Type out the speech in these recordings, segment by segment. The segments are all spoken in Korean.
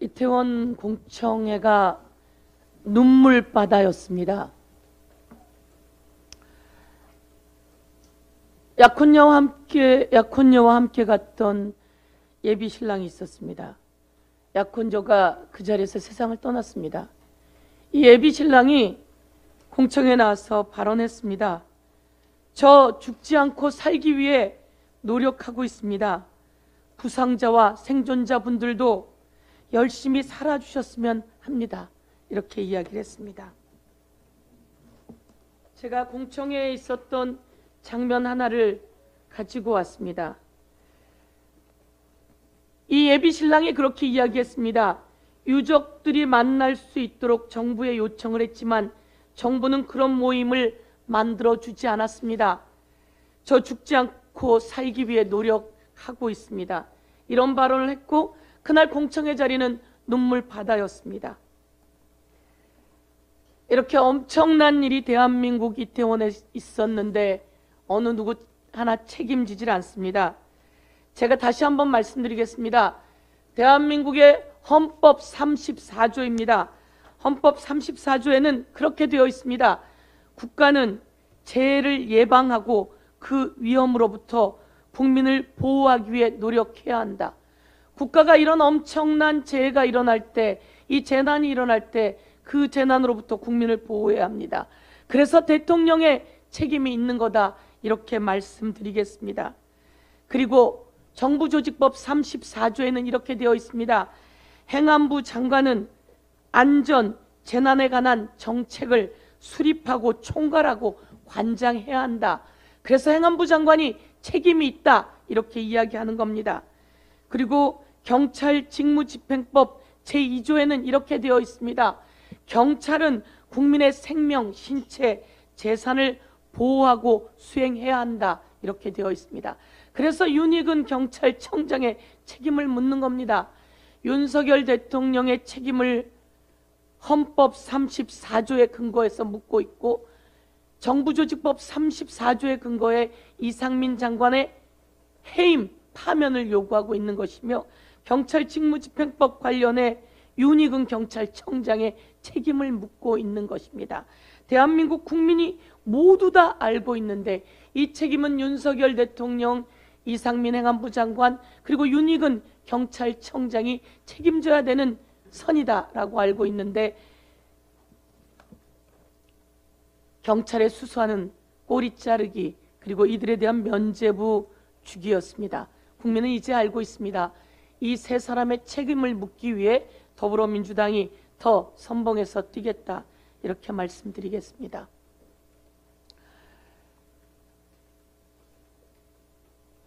이태원 공청회가 눈물바다였습니다. 약혼녀와 함께 갔던 예비 신랑이 있었습니다. 약혼녀가 그 자리에서 세상을 떠났습니다. 이 예비 신랑이 공청회에 나와서 발언했습니다. 저 죽지 않고 살기 위해 노력하고 있습니다. 부상자와 생존자분들도 열심히 살아주셨으면 합니다. 이렇게 이야기를 했습니다. 제가 공청회에 있었던 장면 하나를 가지고 왔습니다. 이 예비 신랑이 그렇게 이야기했습니다. 유족들이 만날 수 있도록 정부에 요청을 했지만 정부는 그런 모임을 만들어주지 않았습니다. 저 죽지 않고 살기 위해 노력하고 있습니다. 이런 발언을 했고 그날 공청회 자리는 눈물바다였습니다. 이렇게 엄청난 일이 대한민국 이태원에 있었는데 어느 누구 하나 책임지질 않습니다. 제가 다시 한번 말씀드리겠습니다. 대한민국의 헌법 34조입니다. 헌법 34조에는 그렇게 되어 있습니다. 국가는 재해를 예방하고 그 위험으로부터 국민을 보호하기 위해 노력해야 한다. 국가가 이런 엄청난 재해가 일어날 때, 이 재난이 일어날 때 그 재난으로부터 국민을 보호해야 합니다. 그래서 대통령의 책임이 있는 거다, 이렇게 말씀드리겠습니다. 그리고 정부조직법 34조에는 이렇게 되어 있습니다. 행안부 장관은 안전, 재난에 관한 정책을 수립하고 총괄하고 관장해야 한다. 그래서 행안부 장관이 책임이 있다, 이렇게 이야기하는 겁니다. 그리고 경찰 직무집행법 제2조에는 이렇게 되어 있습니다. 경찰은 국민의 생명, 신체, 재산을 보호하고 수행해야 한다, 이렇게 되어 있습니다. 그래서 윤희근 경찰청장의 책임을 묻는 겁니다. 윤석열 대통령의 책임을 헌법 34조에 근거해서 묻고 있고 정부조직법 34조에 근거해 이상민 장관의 해임, 파면을 요구하고 있는 것이며 경찰 직무집행법 관련해 윤희근 경찰청장의 책임을 묻고 있는 것입니다. 대한민국 국민이 모두 다 알고 있는데 이 책임은 윤석열 대통령, 이상민 행안부 장관 그리고 윤희근 경찰청장이 책임져야 되는 선이다라고 알고 있는데 경찰의 수수하는 꼬리 자르기 그리고 이들에 대한 면죄부 주기였습니다. 국민은 이제 알고 있습니다. 이 세 사람의 책임을 묻기 위해 더불어민주당이 더 선봉해서 뛰겠다, 이렇게 말씀드리겠습니다.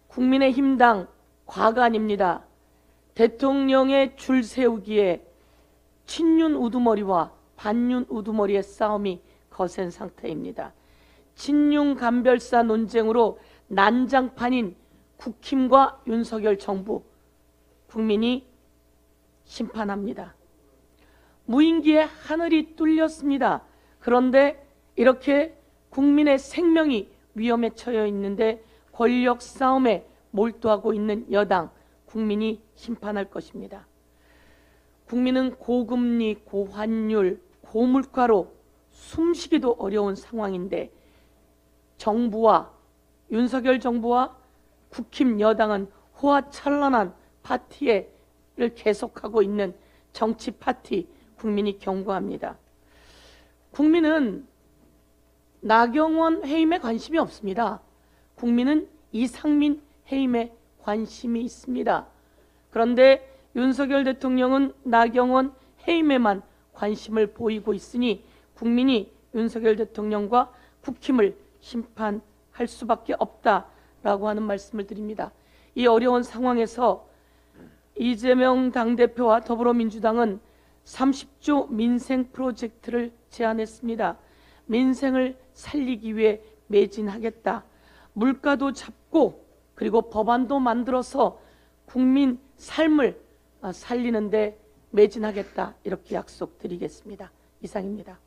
국민의힘당 과간입니다. 대통령의 줄 세우기에 친윤 우두머리와 반윤 우두머리의 싸움이 거센 상태입니다. 친윤 간별사 논쟁으로 난장판인 국힘과 윤석열 정부, 국민이 심판합니다. 무인기에 하늘이 뚫렸습니다. 그런데 이렇게 국민의 생명이 위험에 처해 있는데 권력 싸움에 몰두하고 있는 여당, 국민이 심판할 것입니다. 국민은 고금리, 고환율, 고물가로 숨쉬기도 어려운 상황인데 정부와 윤석열 정부와 국힘 여당은 호화찬란한 파티를 계속하고 있는 정치 파티, 국민이 경고합니다. 국민은 나경원 해임에 관심이 없습니다. 국민은 이상민 해임에 관심이 있습니다. 그런데 윤석열 대통령은 나경원 해임에만 관심을 보이고 있으니 국민이 윤석열 대통령과 국힘을 심판할 수밖에 없다라고 하는 말씀을 드립니다. 이 어려운 상황에서 이재명 당대표와 더불어민주당은 30조 민생 프로젝트를 제안했습니다. 민생을 살리기 위해 매진하겠다. 물가도 잡고 그리고 법안도 만들어서 국민 삶을 살리는데 매진하겠다, 이렇게 약속드리겠습니다. 이상입니다.